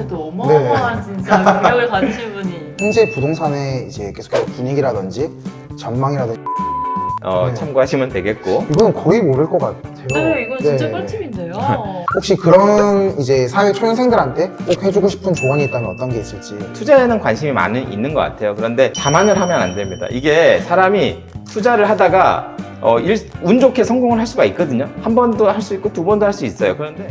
또 어마어마한 진짜 경력을 가지신 분이. 현재 부동산의 이제 계속해서 분위기라든지 전망이라든지 네. 참고하시면 되겠고. 이건 거의 모를 것 같아요. 네, 이건 진짜 네. 꿀팁인데요. 혹시 그런 이제 사회 초년생들한테 꼭 해주고 싶은 조언이 있다면 어떤 게 있을지. 투자에는 관심이 있는 것 같아요. 그런데 자만을 하면 안 됩니다. 이게 사람이 투자를 하다가 운 좋게 성공을 할 수가 있거든요. 한 번도 할 수 있고 두 번도 할 수 있어요. 그런데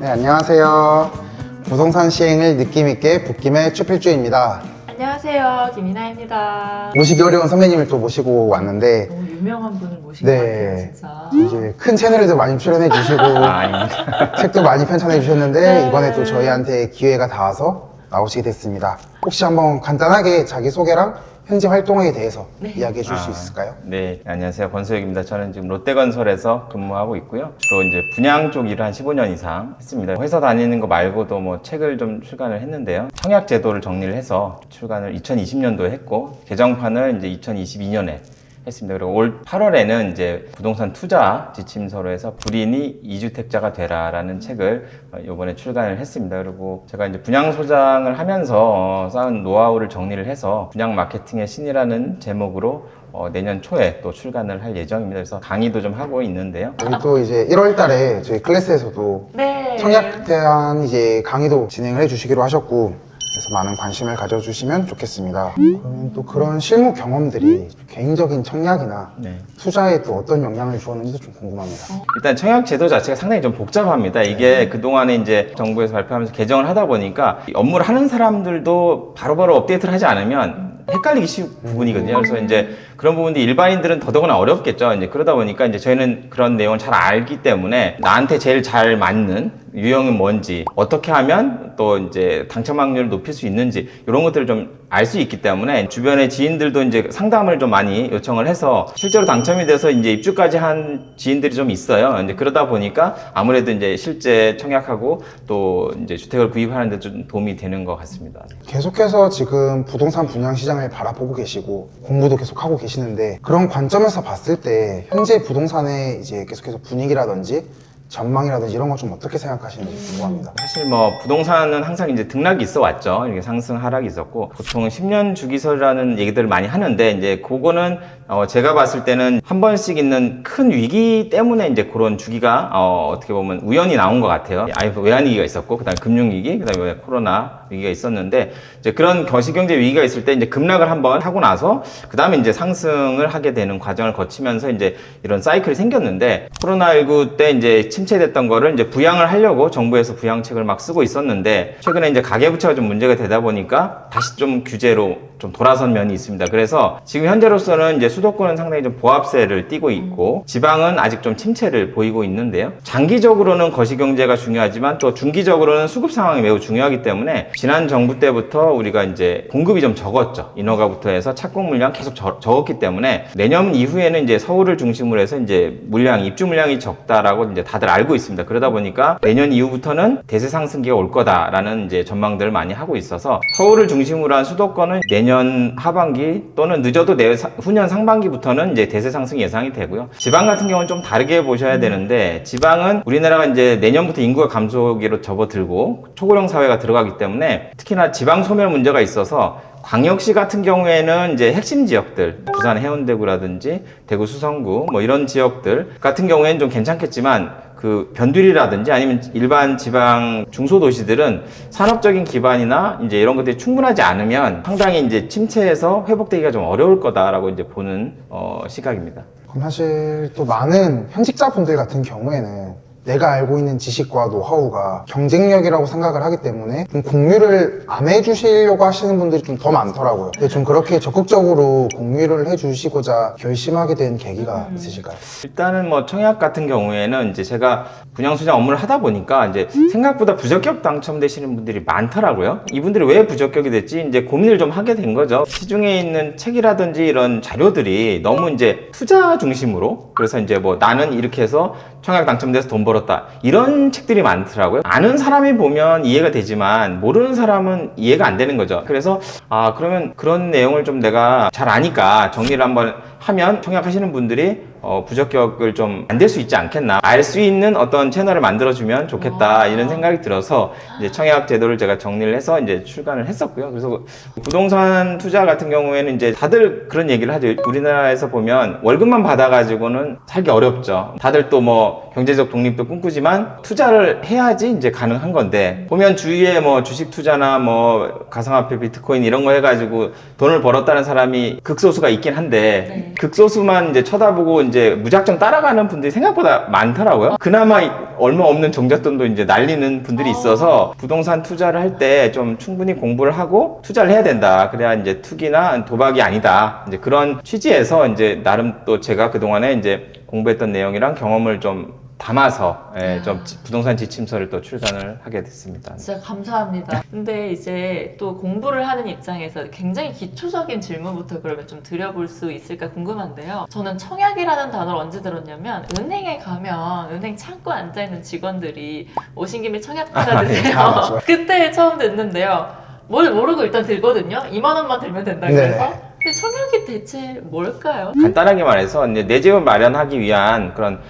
네, 안녕하세요. 부동산 시행을 느낌있게 북김의 최필주입니다. 안녕하세요, 김이나입니다. 모시기 어려운 선배님을 또 모시고 왔는데 너무 유명한 분을 모신 네. 것 같아요, 진짜. 이제 큰 채널에도 많이 출연해 주시고 아닙니다. 책도 많이 편찬해 주셨는데 네. 이번에 또 저희한테 기회가 닿아서 나오시게 됐습니다. 혹시 한번 간단하게 자기소개랑 현재 활동에 대해서 네. 이야기해 줄 수 있을까요? 네, 안녕하세요. 권소혁입니다. 저는 지금 롯데건설에서 근무하고 있고요. 주로 이제 분양 쪽 일을 한 15년 이상 했습니다. 회사 다니는 거 말고도 뭐 책을 좀 출간을 했는데요. 청약 제도를 정리를 해서 출간을 2020년도에 했고, 개정판을 이제 2022년에 했습니다. 그리고 올 8월에는 이제 부동산 투자 지침서로 해서 불인이 2주택자가 되라라는 책을 이번에 출간을 했습니다. 그리고 제가 이제 분양 소장을 하면서 쌓은 노하우를 정리를 해서 분양 마케팅의 신이라는 제목으로 내년 초에 또 출간을 할 예정입니다. 그래서 강의도 좀 하고 있는데요. 우리 또 이제 1월 달에 저희 클래스에서도 네. 청약에 대한 이제 강의도 진행을 해 주시기로 하셨고 그래서 많은 관심을 가져주시면 좋겠습니다. 그러면 또 그런 실무 경험들이 개인적인 청약이나 네. 투자에 또 어떤 영향을 주었는지도 좀 궁금합니다. 일단 청약 제도 자체가 상당히 좀 복잡합니다. 이게 그동안에 이제 정부에서 발표하면서 개정을 하다 보니까 업무를 하는 사람들도 바로바로 업데이트를 하지 않으면 헷갈리기 쉬운 부분이거든요. 그래서 이제 그런 부분들이 일반인들은 더더구나 어렵겠죠. 이제 그러다 보니까 이제 저희는 그런 내용을 잘 알기 때문에 나한테 제일 잘 맞는 유형은 뭔지, 어떻게 하면 또 이제 당첨 확률을 높일 수 있는지 이런 것들을 좀 알 수 있기 때문에 주변의 지인들도 이제 상담을 좀 많이 요청을 해서 실제로 당첨이 돼서 이제 입주까지 한 지인들이 좀 있어요. 이제 그러다 보니까 아무래도 이제 실제 청약하고 또 이제 주택을 구입하는 데 좀 도움이 되는 것 같습니다. 계속해서 지금 부동산 분양 시장을 바라보고 계시고 공부도 계속 하고 계시는데 그런 관점에서 봤을 때 현재 부동산의 이제 계속해서 분위기라든지 전망이라든지 이런 거 좀 어떻게 생각하시는지 궁금합니다. 사실 뭐 부동산은 항상 이제 등락이 있어 왔죠. 이렇게 상승 하락이 있었고 보통 10년 주기설이라는 얘기들을 많이 하는데 이제 그거는 제가 봤을 때는 한 번씩 있는 큰 위기 때문에 이제 그런 주기가 어떻게 보면 우연히 나온 것 같아요. IMF 외환위기가 있었고 그다음에 금융위기, 그다음에 코로나 위기가 있었는데 이제 그런 거시경제 위기가 있을 때 이제 급락을 한번 하고 나서 그다음에 이제 상승을 하게 되는 과정을 거치면서 이제 이런 사이클이 생겼는데 코로나19 때 이제 침체됐던 거를 이제 부양을 하려고 정부에서 부양책을 막 쓰고 있었는데 최근에 이제 가계부채가 좀 문제가 되다 보니까 다시 좀 규제로 좀 돌아선 면이 있습니다. 그래서 지금 현재로서는 이제 수도권은 상당히 좀 보합세를 띠고 있고 지방은 아직 좀 침체를 보이고 있는데요. 장기적으로는 거시경제가 중요하지만 또 중기적으로는 수급 상황이 매우 중요하기 때문에 지난 정부 때부터 우리가 이제 공급이 좀 적었죠. 인허가부터 해서 착공 물량 계속 적었기 때문에 내년 이후에는 이제 서울을 중심으로 해서 이제 입주 물량이 적다라고 이제 다들 알고 있습니다. 그러다 보니까 내년 이후부터는 대세 상승기가 올 거다라는 이제 전망들을 많이 하고 있어서 서울을 중심으로 한 수도권은 내년 하반기 또는 늦어도 후년 상반기부터는 이제 대세 상승이 예상이 되고요. 지방 같은 경우는 좀 다르게 보셔야 되는데 지방은 우리나라가 이제 내년부터 인구가 감소기로 접어들고 초고령 사회가 들어가기 때문에 특히나 지방 소멸 문제가 있어서 광역시 같은 경우에는 이제 핵심 지역들, 부산 해운대구라든지 대구 수성구 뭐 이런 지역들 같은 경우에는 좀 괜찮겠지만 그 변두리라든지 아니면 일반 지방 중소도시들은 산업적인 기반이나 이제 이런 것들이 충분하지 않으면 상당히 이제 침체에서 회복되기가 좀 어려울 거다라고 이제 보는 시각입니다. 그럼 사실 또 많은 현직자분들 같은 경우에는 내가 알고 있는 지식과 노하우가 경쟁력이라고 생각을 하기 때문에 좀 공유를 안 해주시려고 하시는 분들이 좀 더 많더라고요. 근데 좀 그렇게 적극적으로 공유를 해주시고자 결심하게 된 계기가 있으실까요? 일단은 뭐 청약 같은 경우에는 이제 제가 분양소장 업무를 하다 보니까 이제 생각보다 부적격 당첨되시는 분들이 많더라고요. 이분들이 왜 부적격이 됐지 이제 고민을 좀 하게 된 거죠. 시중에 있는 책이라든지 이런 자료들이 너무 이제 투자 중심으로 그래서 이제 뭐 나는 이렇게 해서 청약 당첨돼서 돈 벌었다 이런 책들이 많더라고요. 아는 사람이 보면 이해가 되지만 모르는 사람은 이해가 안 되는 거죠. 그래서 그러면 그런 내용을 좀 내가 잘 아니까 정리를 한번 하면 청약하시는 분들이 부적격을 좀 안 될 수 있지 않겠나, 알 수 있는 어떤 채널을 만들어주면 좋겠다, 이런 생각이 들어서 이제 청약 제도를 제가 정리를 해서 이제 출간을 했었고요. 그래서 부동산 투자 같은 경우에는 이제 다들 그런 얘기를 하죠. 우리나라에서 보면 월급만 받아가지고는 살기 어렵죠. 다들 또 뭐 경제적 독립도 꿈꾸지만 투자를 해야지 이제 가능한 건데, 보면 주위에 뭐 주식 투자나 뭐 가상화폐, 비트코인 이런 거 해가지고 돈을 벌었다는 사람이 극소수가 있긴 한데, 네. 극소수만 이제 쳐다보고 이제 무작정 따라가는 분들이 생각보다 많더라고요. 그나마 얼마 없는 종잣돈도 이제 날리는 분들이 있어서 부동산 투자를 할 때 좀 충분히 공부를 하고 투자를 해야 된다. 그래야 이제 투기나 도박이 아니다. 이제 그런 취지에서 이제 나름 또 제가 그동안에 이제 공부했던 내용이랑 경험을 좀 담아서 좀 부동산 지침서를 또 출간을 하게 됐습니다. 진짜 감사합니다. 근데 이제 또 공부를 하는 입장에서 굉장히 기초적인 질문부터 그러면 좀 드려볼 수 있을까 궁금한데요. 저는 청약이라는 단어를 언제 들었냐면, 은행에 가면 은행 창고에 앉아있는 직원들이 오신 김에 청약 받아드세요. 맞아요. 그때 처음 듣는데요. 뭘 모르고 일단 들거든요. 2만 원만 들면 된다 그래서. 네. 근데 청약이 대체 뭘까요? 간단하게 말해서 이제 내 집을 마련하기 위한 그런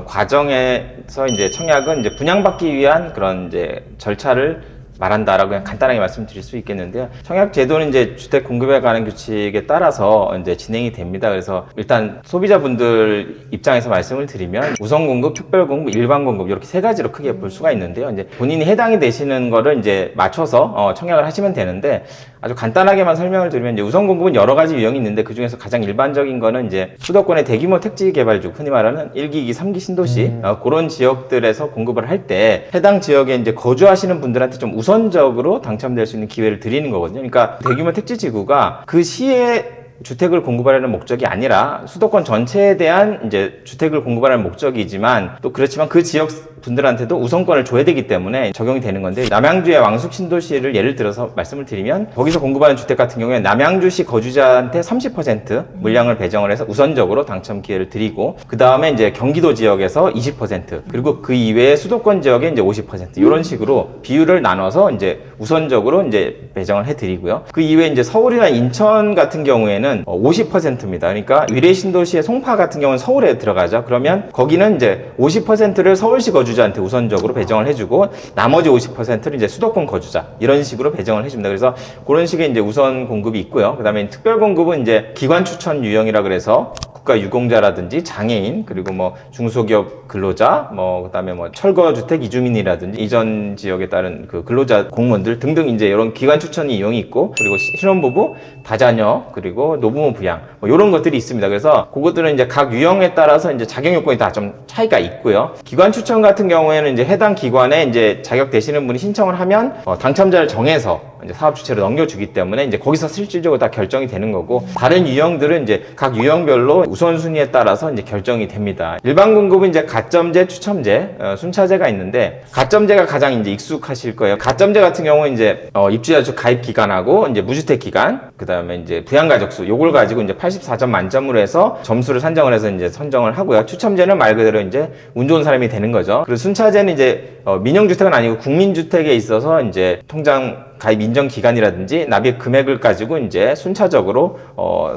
과정에서 이제 청약은 이제 분양받기 위한 그런 이제 절차를 말한다라고 그냥 간단하게 말씀드릴 수 있겠는데요. 청약 제도는 이제 주택 공급에 관한 규칙에 따라서 이제 진행이 됩니다. 그래서 일단 소비자분들 입장에서 말씀을 드리면 우선 공급, 특별 공급, 일반 공급 이렇게 세 가지로 크게 볼 수가 있는데요. 이제 본인이 해당이 되시는 거를 이제 맞춰서 청약을 하시면 되는데, 아주 간단하게만 설명을 드리면 이제 우선 공급은 여러 가지 유형이 있는데, 그 중에서 가장 일반적인 거는 이제 수도권의 대규모 택지 개발주, 흔히 말하는 1기, 2기, 3기 신도시 그런 지역들에서 공급을 할 때 해당 지역에 이제 거주하시는 분들한테 좀 우선적으로 당첨될 수 있는 기회를 드리는 거거든요. 그러니까 대규모 택지 지구가 그 시에 주택을 공급하려는 목적이 아니라 수도권 전체에 대한 이제 주택을 공급하려는 목적이지만, 또 그렇지만 그 지역 분들한테도 우선권을 줘야 되기 때문에 적용이 되는 건데, 남양주의 왕숙 신도시를 예를 들어서 말씀을 드리면, 거기서 공급하는 주택 같은 경우에 남양주시 거주자한테 30% 물량을 배정을 해서 우선적으로 당첨 기회를 드리고, 그 다음에 이제 경기도 지역에서 20%, 그리고 그 이외에 수도권 지역에 이제 50% 이런 식으로 비율을 나눠서 이제 우선적으로 이제 배정을 해드리고요. 그 이외에 이제 서울이나 인천 같은 경우에는 50%입니다. 그러니까 위례 신도시의 송파 같은 경우는 서울에 들어가죠. 그러면 거기는 이제 50%를 서울시 거주자한테 우선적으로 배정을 해주고, 나머지 50%를 이제 수도권 거주자, 이런 식으로 배정을 해줍니다. 그래서 그런 식의 이제 우선 공급이 있고요. 그 다음에 특별 공급은 이제 기관 추천 유형이라 그래서 국가 유공자라든지 장애인, 그리고 뭐 중소기업 근로자, 뭐 그다음에 뭐 철거주택 이주민이라든지 이전 지역에 따른 그 근로자 공무원들 등등 이제 이런 기관 추천 유형이 있고, 그리고 신혼부부, 다자녀, 그리고 노부모 부양 뭐 이런 것들이 있습니다. 그래서 그것들은 이제 각 유형에 따라서 이제 자격 요건이 다 좀 차이가 있고요. 기관 추천 같은 경우에는 이제 해당 기관에 이제 자격 되시는 분이 신청을 하면 당첨자를 정해서 이제 사업 주체로 넘겨주기 때문에 이제 거기서 실질적으로 다 결정이 되는 거고, 다른 유형들은 이제 각 유형별로 우선순위에 따라서 이제 결정이 됩니다. 일반 공급은 이제 가점제, 추첨제, 순차제가 있는데, 가점제가 가장 이제 익숙하실 거예요. 가점제 같은 경우는 이제 입주자 가입 기간하고 이제 무주택 기간, 그 다음에 이제 부양가족수, 요걸 가지고 이제 84점 만점으로 해서 점수를 산정을 해서 이제 선정을 하고요. 추첨제는 말 그대로 이제 운 좋은 사람이 되는 거죠. 그리고 순차제는 이제 민영주택은 아니고 국민주택에 있어서 이제 통장 가입 인정 기간이라든지 납입 금액을 가지고 이제 순차적으로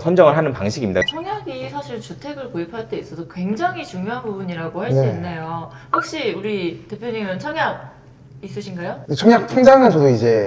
선정을 하는 방식입니다. 청약이 사실 주택을 구입할 때 있어서 굉장히 중요한 부분이라고 할 수 네. 있네요. 혹시 우리 대표님은 청약 있으신가요? 청약 통장은 저도 이제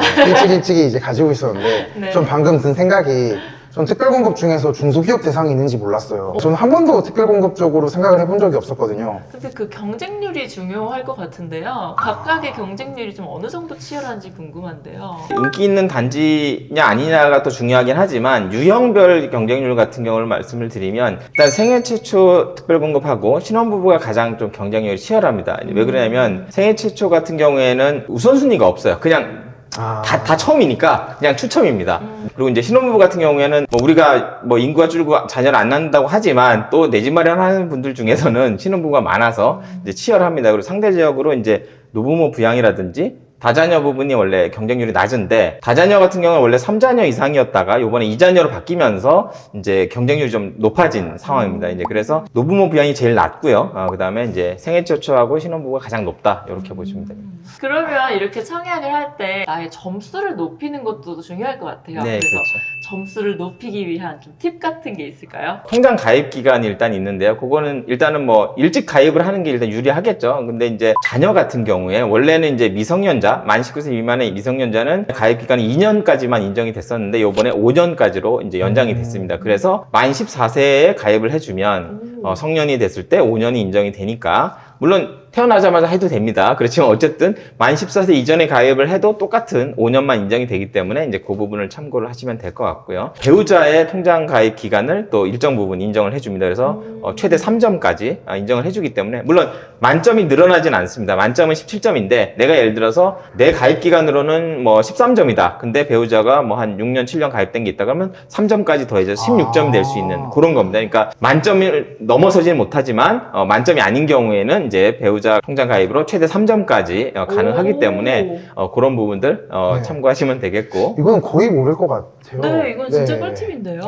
일찍이 이제 가지고 있었는데, 네. 좀 방금 든 생각이, 전 특별공급 중에서 중소기업 대상이 있는지 몰랐어요. 저는 한 번도 특별공급 쪽으로 생각을 해본 적이 없었거든요. 근데 그 경쟁률이 중요할 것 같은데요. 각각의 경쟁률이 좀 어느 정도 치열한지 궁금한데요. 인기 있는 단지냐 아니냐가 또 중요하긴 하지만, 유형별 경쟁률 같은 경우를 말씀을 드리면, 일단 생애 최초 특별공급하고 신혼부부가 가장 좀 경쟁률이 치열합니다. 왜 그러냐면 생애 최초 같은 경우에는 우선순위가 없어요. 그냥 다 처음이니까 그냥 추첨입니다. 그리고 이제 신혼부부 같은 경우에는 뭐 우리가 뭐 인구가 줄고 자녀를 안 낳는다고 하지만, 또 내 집 마련하는 분들 중에서는 신혼부부가 많아서 이제 치열합니다. 그리고 상대적으로 이제 노부모 부양이라든지 다자녀 부분이 원래 경쟁률이 낮은데 다자녀 같은 경우는 원래 3자녀 이상이었다가 이번에 2자녀로 바뀌면서 이제 경쟁률이 좀 높아진 상황입니다. 이제 그래서 노부모 부양이 제일 낮고요. 그다음에 이제 생애 최초하고 신혼부부가 가장 높다. 이렇게 보시면 됩니다. 그러면 이렇게 청약을 할 때 나의 점수를 높이는 것도 중요할 것 같아요. 네, 그래서 그렇죠. 점수를 높이기 위한 좀 팁 같은 게 있을까요? 통장 가입 기간이 일단 있는데요. 그거는 일단은 뭐 일찍 가입을 하는 게 일단 유리하겠죠. 근데 이제 자녀 같은 경우에 원래는 이제 미성년자, 만 19세 미만의 미성년자는 가입 기간이 2년까지만 인정이 됐었는데 요번에 5년까지로 이제 연장이 됐습니다. 그래서 만 14세에 가입을 해주면 성년이 됐을 때 5년이 인정이 되니까 물론 태어나자마자 해도 됩니다. 그렇지만 어쨌든 만 14세 이전에 가입을 해도 똑같은 5년만 인정이 되기 때문에 이제 그 부분을 참고를 하시면 될 것 같고요. 배우자의 통장 가입 기간을 또 일정 부분 인정을 해줍니다. 그래서 최대 3점까지 인정을 해주기 때문에 물론 만점이 늘어나진 않습니다. 만점은 17점인데 내가 예를 들어서 내 가입 기간으로는 뭐 13점이다. 근데 배우자가 뭐 한 6년, 7년 가입된 게 있다 그러면 3점까지 더해져서 16점이 될 수 있는 그런 겁니다. 그러니까 만점을 넘어서지는 못하지만 만점이 아닌 경우에는 이제 배우자 통장 가입으로 최대 3점까지 가능하기 때문에 그런 부분들 네. 참고하시면 되겠고 이건 거의 모를 것 같아요. 네, 이건 진짜 네. 꿀팁인데요.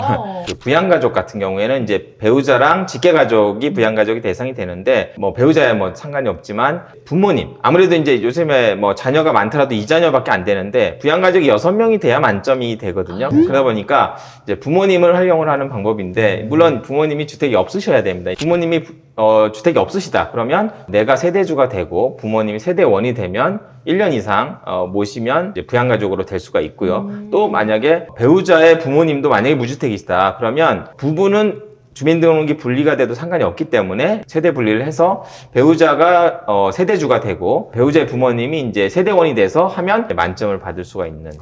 그 부양가족 같은 경우에는 이제 배우자랑 직계가족이 부양가족이 대상이 되는데 뭐 배우자야 뭐 상관이 없지만 부모님 아무래도 이제 요즘에 뭐 자녀가 많더라도 2자녀밖에 안 되는데 부양가족이 6명이 돼야 만점이 되거든요. 그러다 보니까 이제 부모님을 활용을 하는 방법인데 물론 부모님이 주택이 없으셔야 됩니다. 부모님이 주택이 없으시다 그러면 내가 세대주가 되고 부모님이 세대원이 되면 1년 이상 모시면 이제 부양가족으로 될 수가 있고요. 또 만약에 배우자의 부모님도 만약에 무주택이시다 그러면 부부는 주민등록이 분리가 돼도 상관이 없기 때문에 세대 분리를 해서 배우자가 세대주가 되고 배우자의 부모님이 이제 세대원이 돼서 하면 만점을 받을 수가 있는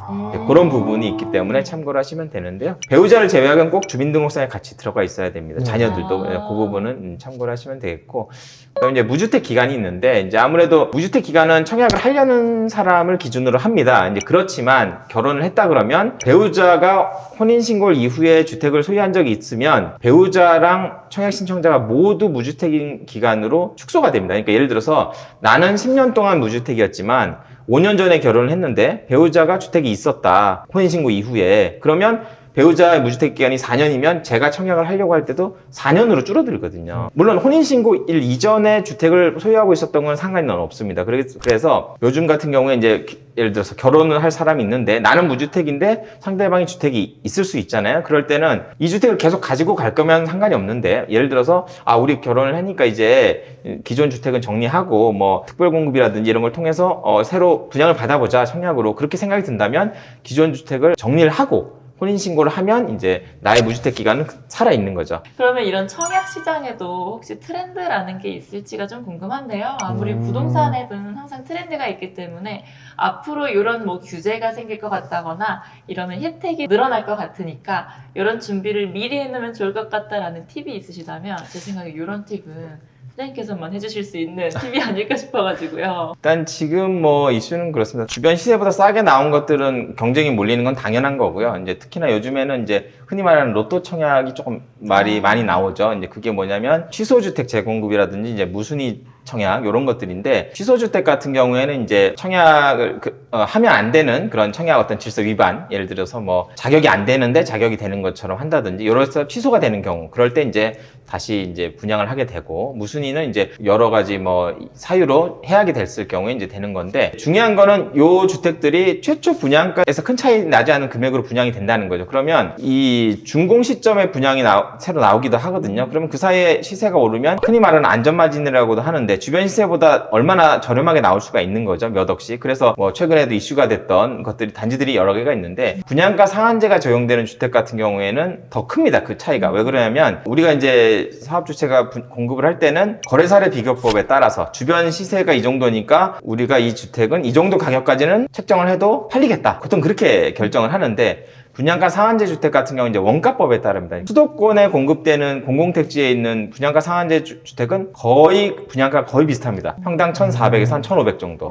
그런 부분이 있기 때문에 참고를 하시면 되는데요. 배우자를 제외하고는 꼭 주민등록상에 같이 들어가 있어야 됩니다. 자녀들도 그 부분은 참고를 하시면 되겠고 그다음에 이제 무주택 기간이 있는데 이제 아무래도 무주택 기간은 청약을 하려는 사람을 기준으로 합니다. 이제 그렇지만 결혼을 했다 그러면 배우자가 혼인신고 이후에 주택을 소유한 적이 있으면 배우자랑 청약 신청자가 모두 무주택인 기간으로 축소가 됩니다. 그러니까 예를 들어서 나는 10년 동안 무주택이었지만 5년 전에 결혼을 했는데 배우자가 주택이 있었다. 혼인신고 이후에. 그러면 배우자의 무주택 기간이 4년이면 제가 청약을 하려고 할 때도 4년으로 줄어들거든요. 물론 혼인신고일 이전에 주택을 소유하고 있었던 건 상관은 없습니다. 그래서 요즘 같은 경우에 이제 예를 들어서 결혼을 할 사람이 있는데 나는 무주택인데 상대방이 주택이 있을 수 있잖아요. 그럴 때는 이 주택을 계속 가지고 갈 거면 상관이 없는데 예를 들어서 우리 결혼을 하니까 이제 기존 주택은 정리하고 뭐 특별공급이라든지 이런 걸 통해서 새로 분양을 받아보자 청약으로 그렇게 생각이 든다면 기존 주택을 정리를 하고 혼인신고를 하면 이제 나의 무주택 기간은 살아있는 거죠. 그러면 이런 청약 시장에도 혹시 트렌드라는 게 있을지가 좀 궁금한데요. 아무리 부동산에는 항상 트렌드가 있기 때문에 앞으로 이런 뭐 규제가 생길 것 같다거나 이러면 혜택이 늘어날 것 같으니까 이런 준비를 미리 해놓으면 좋을 것 같다라는 팁이 있으시다면 제 생각에 이런 팁은 선생님께서만 해주실 수 있는 팁이 아닐까 싶어가지고요. 일단 지금 뭐 이슈는 그렇습니다. 주변 시세보다 싸게 나온 것들은 경쟁이 몰리는 건 당연한 거고요. 이제 특히나 요즘에는 이제 흔히 말하는 로또 청약이 조금 말이 많이 나오죠. 이제 그게 뭐냐면 취소주택 재공급이라든지 이제 무순위 청약 이런 것들인데 취소주택 같은 경우에는 이제 청약을 하면 안 되는 그런 청약 어떤 질서 위반 예를 들어서 뭐 자격이 안 되는데 자격이 되는 것처럼 한다든지 이래서 취소가 되는 경우 그럴 때 이제 다시 이제 분양을 하게 되고 무순위는 이제 여러 가지 뭐 사유로 해약이 됐을 경우에 이제 되는 건데 중요한 거는 요 주택들이 최초 분양가에서 큰 차이 나지 않은 금액으로 분양이 된다는 거죠. 그러면 이 준공 시점에 분양이 새로 나오기도 하거든요. 그러면 그 사이에 시세가 오르면 흔히 말하는 안전마진이라고도 하는데 주변 시세보다 얼마나 저렴하게 나올 수가 있는 거죠. 몇 억씩. 그래서 뭐 최근에도 이슈가 됐던 것들이 단지들이 여러 개가 있는데 분양가 상한제가 적용되는 주택 같은 경우에는 더 큽니다. 그 차이가. 왜 그러냐면 우리가 이제 사업주체가 공급을 할 때는 거래사례 비교법에 따라서 주변 시세가 이 정도니까 우리가 이 주택은 이 정도 가격까지는 책정을 해도 팔리겠다. 보통 그렇게 결정을 하는데 분양가 상한제 주택 같은 경우는 이제 원가법에 따릅니다. 수도권에 공급되는 공공택지에 있는 분양가 상한제 주택은 거의 분양가가 거의 비슷합니다. 평당 1,400에서 한 1,500 정도.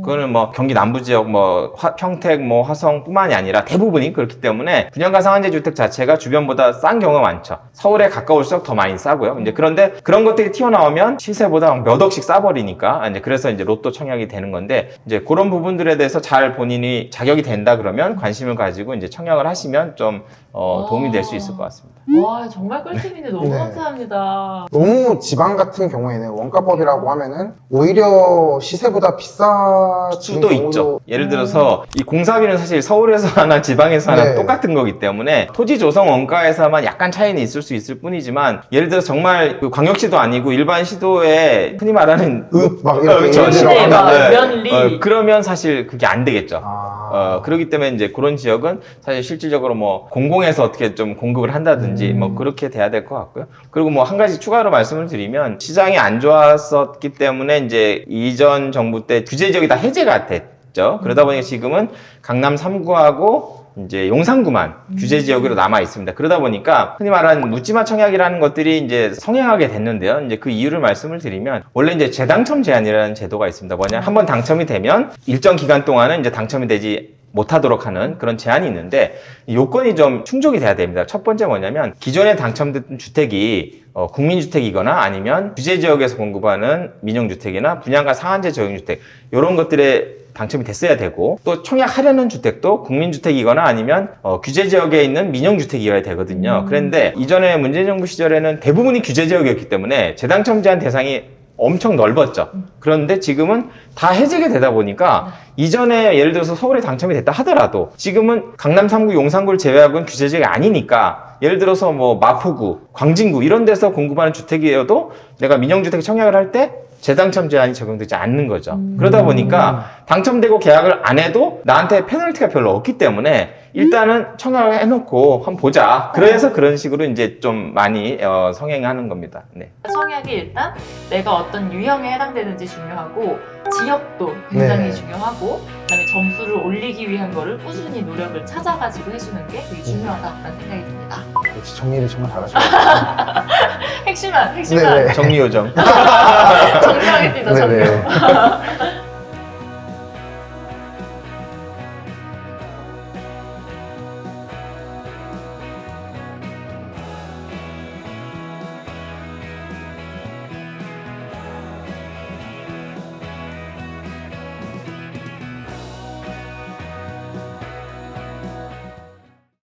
그거는 뭐 경기 남부 지역 뭐 평택 뭐 화성뿐만이 아니라 대부분이 그렇기 때문에 분양가 상한제 주택 자체가 주변보다 싼 경우가 많죠. 서울에 가까울수록 더 많이 싸고요. 이제 그런데 그런 것들이 튀어나오면 시세보다 몇 억씩 싸버리니까 이제 그래서 이제 로또 청약이 되는 건데 이제 그런 부분들에 대해서 잘 본인이 자격이 된다 그러면 관심을 가지고 이제 청약을 하시면 좀 도움이 될 수 있을 것 같습니다. 와, 정말 꿀팁인데 너무 네. 감사합니다. 너무 지방 같은 경우에는 원가법이라고 하면은 오히려 시세보다 비싸지는 수도 경우도 있죠. 예를 들어서 이 공사비는 사실 서울에서 하나 지방에서 하나 네. 똑같은 거기 때문에 토지 조성 원가에서만 약간 차이는 있을 수 있을 뿐이지만 예를 들어서 정말 그 광역시도 아니고 일반 시도에 흔히 말하는 막 이렇게 그렇죠. 얘기를 시내 하고 막 하는데 면리. 그러면 사실 그게 안 되겠죠. 아. 그렇기 때문에 이제 그런 지역은 사실 실질적으로 뭐 공공에서 어떻게 좀 공급을 한다든지 뭐 그렇게 돼야 될 것 같고요. 그리고 뭐 한 가지 추가로 말씀을 드리면 시장이 안 좋았었기 때문에 이제 이전 정부 때 규제 지역이 다 해제가 됐죠. 그러다 보니까 지금은 강남 3구하고 이제 용산구만 규제 지역으로 남아 있습니다. 그러다 보니까 흔히 말하는 묻지마 청약이라는 것들이 이제 성행하게 됐는데요. 이제 그 이유를 말씀을 드리면 원래 이제 재당첨 제한이라는 제도가 있습니다. 뭐냐? 한번 당첨이 되면 일정 기간 동안은 이제 당첨이 되지 못하도록 하는 그런 제한이 있는데 요건이 좀 충족이 돼야 됩니다. 첫 번째 뭐냐면 기존에 당첨됐던 주택이 국민주택이거나 아니면 규제 지역에서 공급하는 민영주택이나 분양가 상한제 적용주택 이런 것들에 당첨이 됐어야 되고 또 청약하려는 주택도 국민주택이거나 아니면 규제 지역에 있는 민영주택이어야 되거든요. 그런데 이전에 문재인 정부 시절에는 대부분이 규제 지역이었기 때문에 재당첨 제한 대상이 엄청 넓었죠. 그런데 지금은 다 해제가 되다 보니까 이전에 예를 들어서 서울에 당첨이 됐다 하더라도 지금은 강남 3구, 용산구를 제외하고는 규제 지역이 아니니까 예를 들어서 뭐 마포구, 광진구 이런 데서 공급하는 주택이어도 내가 민영주택 청약을 할 때 재당첨 제한이 적용되지 않는 거죠. 그러다 보니까 당첨되고 계약을 안 해도 나한테 페널티가 별로 없기 때문에 일단은 청약을 해놓고 한번 보자. 그래서 그런 식으로 이제 좀 많이 성행하는 겁니다. 네. 청약이 일단 내가 어떤 유형에 해당되는지 중요하고 지역도 굉장히 네. 중요하고 그다음에 점수를 올리기 위한 거를 꾸준히 노력을 찾아가지고 해주는 게 되게 중요하다는 생각이 듭니다. 역시 정리를 정말 잘하셨어요. 핵심만 네네. 정리요정. 정리하겠습니다. 정리. 네네.